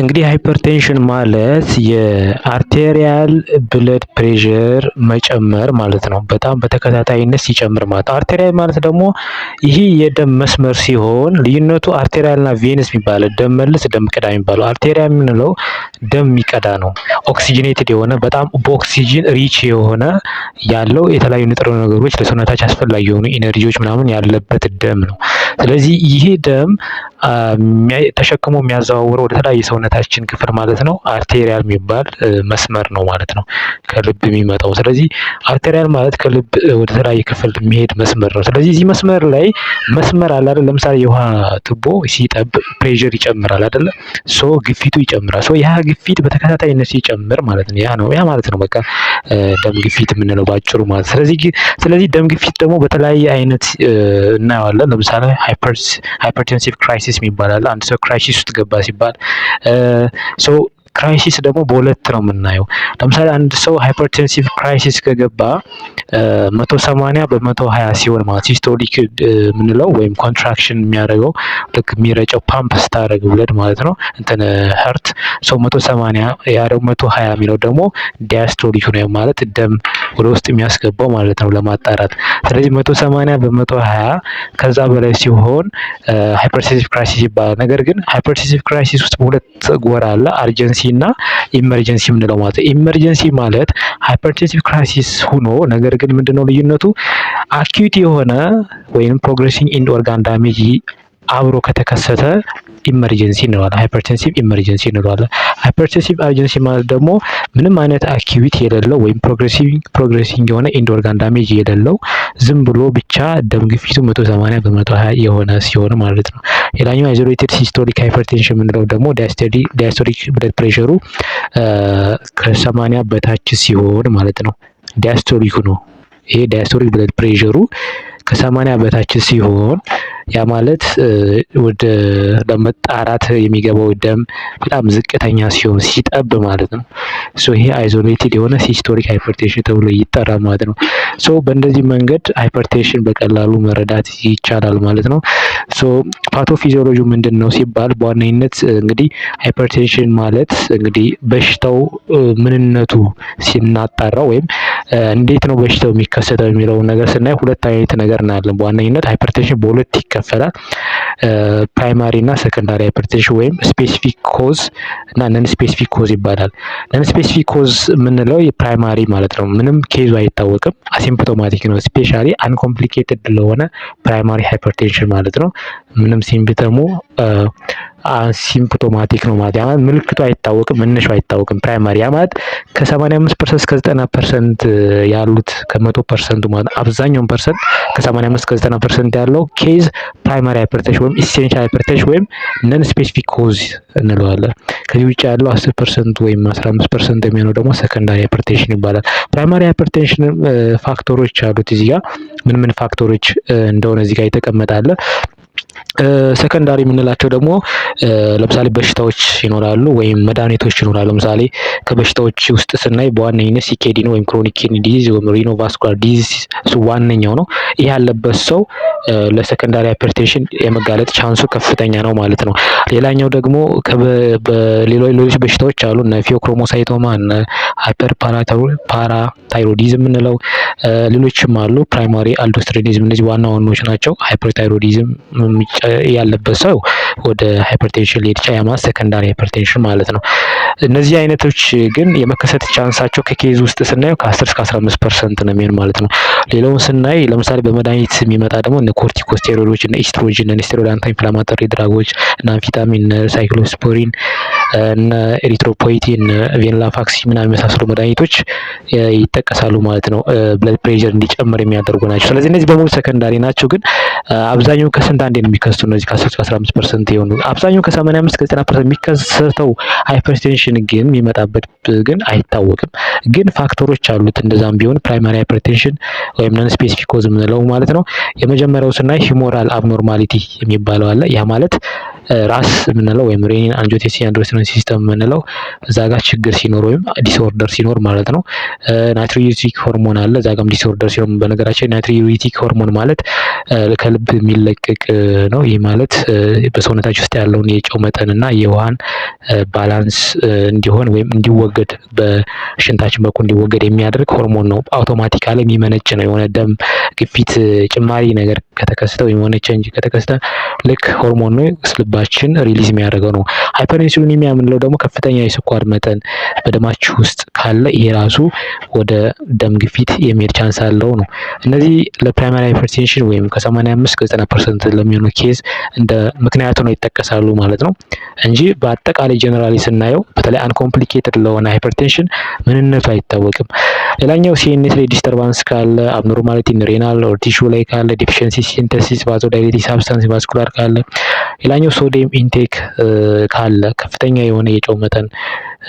እንግዲህ ሃይፐርቴንሽን ማለት የአርቴሪያል ብለድ ፕሬሸር መጨመር ማለት ነው። በጣም በተከታታይነት ሲጨምር ማለት ነው። አርቴሪያል ማለት ደግሞ ይህ የደም መስመር ሲሆን ልዩነቱ አርቴሪያልና ቬንስ የሚባለው ደም መልስ ደም ቅዳ የሚባለው አርቴሪያል የምንለው ደም የሚቀዳ ነው። ኦክሲጅኔትድ የሆነ በጣም በኦክሲጅን ሪች የሆነ ያለው የተለያዩ ንጥረ ነገሮች ለሰውነታችን አስፈላጊ የሆኑ ኢነርጂዎች ምናምን ያለበት ደም ነው። ስለዚህ ይሄ ደም ተሸክሞ የሚያዘዋውረው ወደ ተለያየ ሰውነታችን ክፍል ማለት ነው አርቴሪያል የሚባል መስመር ነው ማለት ነው፣ ከልብ የሚመጣው። ስለዚህ አርቴሪያል ማለት ከልብ ወደ ተለያየ ክፍል የሚሄድ መስመር ነው። ስለዚህ እዚህ መስመር ላይ መስመር አለ አይደል? ለምሳሌ የውሃ ቱቦ ሲጠብ ፕሬሸር ይጨምራል አይደለ? ግፊቱ ይጨምራል። ያ ግፊት በተከታታይነት ሲጨምር ማለት ነው ያ ማለት ነው በቃ ደም ግፊት የምንለው ባጭሩ ማለት። ስለዚህ ደም ግፊት ደግሞ በተለያየ አይነት እናየዋለን። ለምሳሌ ሃይፐርቴንሲቭ ክራይሲስ የሚባል አለ። አንድ ሰው ክራይሲስ ውስጥ ገባ ሲባል ክራይሲስ ደግሞ በሁለት ነው የምናየው። ለምሳሌ አንድ ሰው ሃይፐርቴንሲቭ ክራይሲስ ከገባ 180 በ120 ሲሆን ማለት ሲስቶሊክ የምንለው ወይም ኮንትራክሽን የሚያደርገው ልክ የሚረጨው ፓምፕ ስታደርግ ብለድ ማለት ነው እንትን ሀርት 180 ያ ደግሞ 120 የሚለው ደግሞ ዲያስቶሊክ ነው ማለት ደም ወደ ውስጥ የሚያስገባው ማለት ነው ለማጣራት። ስለዚህ 180 በ120 ከዛ በላይ ሲሆን ሃይፐርቴንሲቭ ክራይሲስ ይባላል። ነገር ግን ሃይፐርቴንሲቭ ክራይሲስ ውስጥ በሁለት ጎራ አለ፣ አርጀንሲ እና ኢመርጀንሲ የምንለው ማለት ነው። ኢመርጀንሲ ማለት ሃይፐርቴንሲቭ ክራይሲስ ሆኖ ነገር ግን ምንድነው ልዩነቱ አኪዩት የሆነ ወይም ፕሮግሬሲንግ ኢንድ ኦርጋን ዳሜጅ አብሮ ከተከሰተ ኢመርጀንሲ እንለዋለን። ሃይፐርቴንሲቭ ኢመርጀንሲ እንለዋለን። ሃይፐርቴንሲቭ አርጀንሲ ማለት ደግሞ ምንም አይነት አኪዩት የሌለው ወይም ፕሮግሬሲንግ የሆነ ኢንድ ኦርጋን ዳሜጅ የሌለው ዝም ብሎ ብቻ ደም ግፊቱ 180 በ120 የሆነ ሲሆን ማለት ነው። ሌላኛው አይዞሌትድ ሲስቶሊክ ሃይፐርቴንሽን የምንለው ደግሞ ዲያስቶሊክ ብለድ ፕሬሸሩ ከ80 በታች ሲሆን ማለት ነው። ዲያስቶሊኩ ነው ይሄ ዲያስቶሊክ ብለድ ፕሬሸሩ ከ80 በታች ሲሆን ያ ማለት ወደ ለመጣራት የሚገባው ደም በጣም ዝቅተኛ ሲሆን ሲጠብ ማለት ነው። ይሄ አይዞሌትድ የሆነ ሲስቶሊክ ሃይፐርቴንሽን ተብሎ ይጠራል ማለት ነው። በእንደዚህ መንገድ ሃይፐርቴንሽን በቀላሉ መረዳት ይቻላል ማለት ነው። ፓቶፊዚዮሎጂው ምንድን ነው ሲባል በዋነኝነት እንግዲህ ሃይፐርቴንሽን ማለት እንግዲህ በሽታው ምንነቱ ሲናጣራው ወይም እንዴት ነው በሽታው የሚከሰተው የሚለውን ነገር ስናይ ሁለት አይነት ነገር እናያለን። በዋነኝነት ሃይፐርቴንሽን በሁለት ይከፈላል። ፕራይማሪ እና ሰከንዳሪ ሃይፐርቴንሽን ወይም ስፔሲፊክ ኮዝ እና ነን ስፔሲፊክ ኮዝ ይባላል። ነን ስፔሲፊክ ኮዝ የምንለው የፕራይማሪ ማለት ነው፣ ምንም ኬዙ አይታወቅም፣ አሲምፕቶማቲክ ነው። ስፔሻሊ አንኮምፕሊኬትድ ለሆነ ፕራይማሪ ሃይፐርቴንሽን ማለት ነው። ምንም ሲምፕተሙ ሲምፕቶማቲክ ነው ማለት ማለት ምልክቱ አይታወቅም፣ መነሻው አይታወቅም። ፕራይማሪ ያ ማለት ከ85% እስከ 90% ያሉት ከ100% ማለት አብዛኛውን ፐርሰንት ከ85 እስከ 90% ያለው ኬዝ ፕራይማሪ ሃይፐርቴንሽን ወይም ኢሴንሻል ሃይፐርቴንሽን ወይም ነን ስፔሲፊክ ኮዝ እንለዋለን። ከዚህ ውጭ ያለው 10% ወይም 15% የሚሆነው ደግሞ ሰከንዳሪ ሃይፐርቴንሽን ይባላል። ፕራይማሪ ሃይፐርቴንሽን ፋክተሮች አሉት። እዚህ ጋር ምን ፋክተሮች እንደሆነ እዚህ ጋር የተቀመጣለ። ሰከንዳሪ የምንላቸው ደግሞ ለምሳሌ በሽታዎች ይኖራሉ ወይም መድኃኒቶች ይኖራሉ። ለምሳሌ ከበሽታዎች ውስጥ ስናይ በዋነኝነት ሲኬዲ ነው ወይም ክሮኒክ ኪድኒ ዲዚዝ ወይም ሪኖቫስኩላር ዲዚዝ እሱ ዋነኛው ነው። ይህ ያለበት ሰው ለሰከንዳሪ ሃይፐርቴንሽን የመጋለጥ ቻንሱ ከፍተኛ ነው ማለት ነው። ሌላኛው ደግሞ ሌሎች በሽታዎች አሉ እነ ፊዮክሮሞሳይቶማ እነ ሃይፐር ፓራታይሮዲዝም የምንለው ሌሎችም አሉ። ፕራይማሪ አልዶስትሮኒዝም እነዚህ ዋና ዋናዎች ናቸው። ሃይፐርታይሮዲዝም ያለበት ሰው ወደ ሃይፐርቴንሽን ሊሄድ ይችላል። ያማ ሰከንዳሪ ሃይፐርቴንሽን ማለት ነው። እነዚህ አይነቶች ግን የመከሰት ቻንሳቸው ከኬዝ ውስጥ ስናየው ከ10 እስከ 15% ነው የሚሆን ማለት ነው። ሌላውን ስናይ ለምሳሌ በመድኃኒት የሚመጣ ደግሞ እነ ኮርቲኮስቴሮይዶች እነ ኢስትሮጂን እነ ስቴሮይድ አንቲ ኢንፍላማቶሪ ድራጎች እነ አምፊታሚን እነ ሳይክሎስፖሪን እነ ኤሪትሮፖይቲን እነ ቬንላፋክሲ ምናምን የመሳሰሉ መድኃኒቶች ይጠቀሳሉ ማለት ነው። ብለድ ፕሬሸር እንዲጨምር የሚያደርጉ ናቸው። ስለዚህ እነዚህ በሙሉ ሰከንዳሪ ናቸው። ግን አብዛኛው ከስንት አንዴ ነው የሚከሰቱ እነዚህ ከ10 እስከ 15% የሆኑ አብዛኛው ከ85 እስከ 90% የሚከሰተው ሃይፐርቴንሽን ግን የሚመጣበት ግን አይታወቅም። ግን ፋክተሮች አሉት። እንደዛም ቢሆን ፕራይማሪ ሃይፐርቴንሽን ወይም ነን ስፔሲፊክ ኮዝ የምንለው ማለት ነው። የመጀመሪያው ስናይ ሂሞራል አብኖርማሊቲ የሚባለው አለ። ያ ማለት ራስ የምንለው ወይም ሬኒን አንጂዮቴንሲን አንዶስተርን ሲስተም የምንለው እዛ ጋር ችግር ሲኖር ወይም ዲስኦርደር ሲኖር ማለት ነው። ናትሪዩሪቲክ ሆርሞን አለ እዛ ጋርም ዲስኦርደር ሲሆን፣ በነገራችን ናትሪዩሪቲክ ሆርሞን ማለት ከልብ የሚለቀቅ ነው። ይህ ማለት በሰውነታችን ውስጥ ያለውን የጨው መጠንና የውሃን ባላንስ እንዲሆን ወይም እንዲወገድ በሽንታችን በኩል እንዲወገድ የሚያደርግ ሆርሞን ነው። አውቶማቲካሊ የሚመነጭ ነው። የሆነ ደም ግፊት ጭማሪ ነገር ከተከሰተ ወይም የሆነ ቼንጅ ከተከሰተ ልክ ሆርሞን ነው ልባችን ሪሊዝ የሚያደርገው ነው። ሃይፐርኢንሱሊኒሚያ የምንለው ደግሞ ከፍተኛ የስኳር መጠን በደማችሁ ውስጥ ካለ ይሄ ራሱ ወደ ደም ግፊት የሚሄድ ቻንስ አለው ነው። እነዚህ ለፕራይማሪ ሃይፐርቴንሽን ወይም ከ85 እስከ 90% ለሚሆነው ኬዝ እንደ ምክንያቱ ነው ይጠቀሳሉ ማለት ነው እንጂ በአጠቃላይ ጀነራሊ ስናየው በተለይ አንኮምፕሊኬትድ ለሆነ ሃይፐርቴንሽን ምንነቱ አይታወቅም። ሌላኛው ሲኤንኤስ ላይ ዲስተርባንስ ካለ፣ አብኖርማሊቲ ሬናል ኦር ቲሹ ላይ ካለ፣ ዲፊሽንሲ ሲንተሲስ ቫዞዳይሌቲክ ሳብስታንስ ቫስኩላር ካለ፣ ሌላኛው ሶዲየም ኢንቴክ ካለ ከፍተኛ የሆነ የጨው መጠን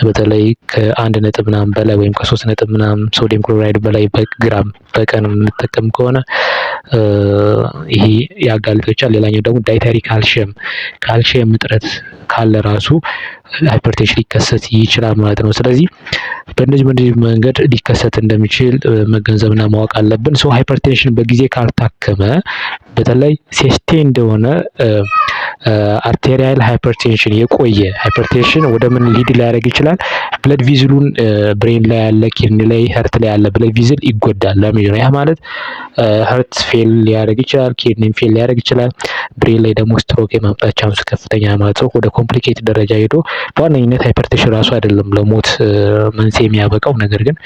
በተለይ ከ1 ነጥብ ምናምን በላይ ወይም ከ3 ነጥብ ምናምን ሶዲየም ክሎራይድ በላይ በግራም በቀን የምንጠቀም ከሆነ ይሄ ያጋልጣል። ሌላኛው ደግሞ ዳይታሪ ካልሽየም እጥረት ካለ ራሱ ሃይፐርቴንሽን ሊከሰት ይችላል ማለት ነው። ስለዚህ በእነዚህ መንገድ ሊከሰት እንደሚችል መገንዘብና ማወቅ አለብን። ሶ ሃይፐርቴንሽን በጊዜ ካልታከመ በተለይ ሴስቴን እንደሆነ አርቴሪያል ሃይፐርቴንሽን የቆየ ሃይፐርቴንሽን ወደ ምን ሊድ ሊያደርግ ይችላል? ብለድ ቪዝሉን ብሬን ላይ ያለ ኪድኒ ላይ ሀርት ላይ ያለ ብለድ ቪዝል ይጎዳል። ለምን ነው? ያ ማለት ሀርት ፌል ሊያደርግ ይችላል፣ ኪድኒም ፌል ሊያደርግ ይችላል። ብሬን ላይ ደግሞ ስትሮክ የማምጣት ቻንሱ ከፍተኛ ማለት ነው። ወደ ኮምፕሊኬት ደረጃ ሄዶ በዋነኝነት ሃይፐርቴንሽን ራሱ አይደለም ለሞት መንስኤ የሚያበቃው፣ ነገር ግን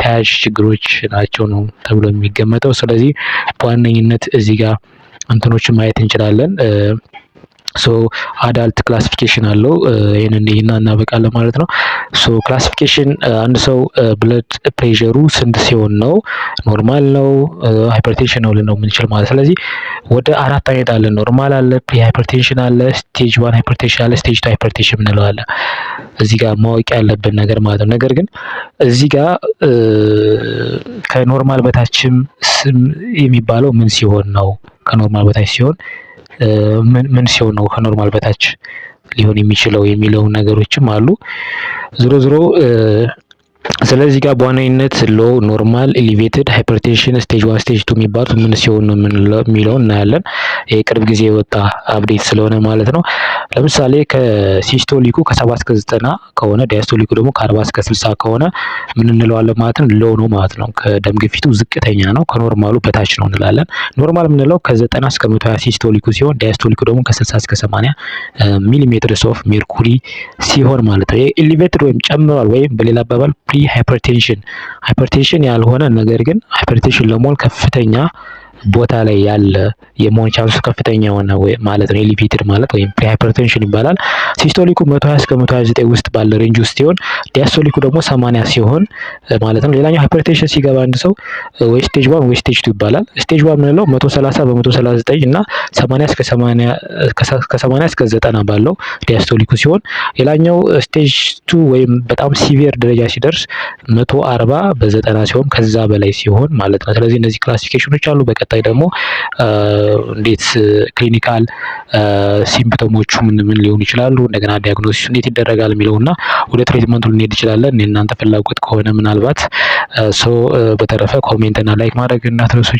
ተያያዥ ችግሮች ናቸው ነው ተብሎ የሚገመተው። ስለዚህ በዋነኝነት እዚህ ጋር እንትኖችን ማየት እንችላለን። ሶ አዳልት ክላሲፊኬሽን አለው። ይሄንን እናበቃለን ማለት ነው። ሶ ክላሲፊኬሽን አንድ ሰው ብለድ ፕሬሸሩ ስንት ሲሆን ነው ኖርማል ነው ሃይፐርቴንሽን ነው ልንለው የምንችል ማለት። ስለዚህ ወደ 4 አይነት አለ። ኖርማል አለ፣ ፕሪ ሃይፐርቴንሽን አለ፣ ስቴጅ 1 ሃይፐርቴንሽን አለ፣ ስቴጅ 2 ሃይፐርቴንሽን የምንለው አለ። እዚህ ጋር ማወቅ ያለብን ነገር ማለት ነው። ነገር ግን እዚህ ጋር ከኖርማል በታችም የሚባለው ምን ሲሆን ነው? ከኖርማል በታች ሲሆን ምን ሲሆን ነው ከኖርማል በታች ሊሆን የሚችለው የሚለው ነገሮችም አሉ። ዞሮ ዞሮ ስለዚህ ጋር በዋነኝነት ሎ፣ ኖርማል፣ ኤሊቬትድ፣ ሃይፐርቴንሽን፣ ስቴጅ 1 ስቴጅ 2 የሚባሉት ምን ሲሆን ነው የሚለው እናያለን። የቅርብ ጊዜ የወጣ አፕዴት ስለሆነ ማለት ነው። ለምሳሌ ከሲስቶሊኩ ከ7 እስከ 90 ከሆነ ዲያስቶሊኩ ደግሞ ከ40 እስከ 60 ከሆነ ምን እንለዋለን ማለት ነው? ሎ ነው ማለት ነው። ከደም ግፊቱ ዝቅተኛ ነው፣ ከኖርማሉ በታች ነው እንላለን። ኖርማል የምንለው ከ90 እስከ 120 ሲስቶሊኩ ሲሆን ዲያስቶሊኩ ደግሞ ከ60 እስከ 80 ሚሊሜትርስ ኦፍ ሜርኩሪ ሲሆን ማለት ነው። ኤሊቬትድ ወይም ጨምሯል ወይም በሌላ አባባል ፕሪ ሃይፐርቴንሽን ያልሆነ ነገር ግን ሃይፐርቴንሽን ለመሆን ከፍተኛ ቦታ ላይ ያለ የመሆን ቻንሱ ከፍተኛ የሆነ ማለት ነው። ኤሊቬትድ ማለት ወይም ፕሪ ሃይፐርቴንሽን ይባላል። ሲስቶሊኩ 120 እስከ 129 ውስጥ ባለ ሬንጅ ውስጥ ሲሆን ዲያስቶሊኩ ደግሞ 80 ሲሆን ማለት ነው። ሌላኛው ሃይፐርቴንሽን ሲገባ አንድ ሰው ወይ ስቴጅ 1 ወይ ስቴጅ 2 ይባላል። ስቴጅ 1 የምንለው 130 በ139 እና 80 እስከ 90 ባለው ዲያስቶሊኩ ሲሆን ሌላኛው ስቴጅ 2 ወይም በጣም ሲቪየር ደረጃ ሲደርስ 140 በ90 ሲሆን ከዛ በላይ ሲሆን ማለት ነው። ስለዚህ እነዚህ ክላሲፊኬሽኖች አሉ። በቀጣይ ደግሞ እንዴት ክሊኒካል ሲምፕቶሞቹ ምን ሊሆኑ ይችላሉ፣ እንደገና ዲያግኖሲስ እንዴት ይደረጋል የሚለውና ወደ ትሪትመንቱ ልንሄድ ይችላለን እናንተ ፍላጎት ከሆነ ምናልባት። በተረፈ ኮሜንት እና ላይክ ማድረግ እንዳትረሱ።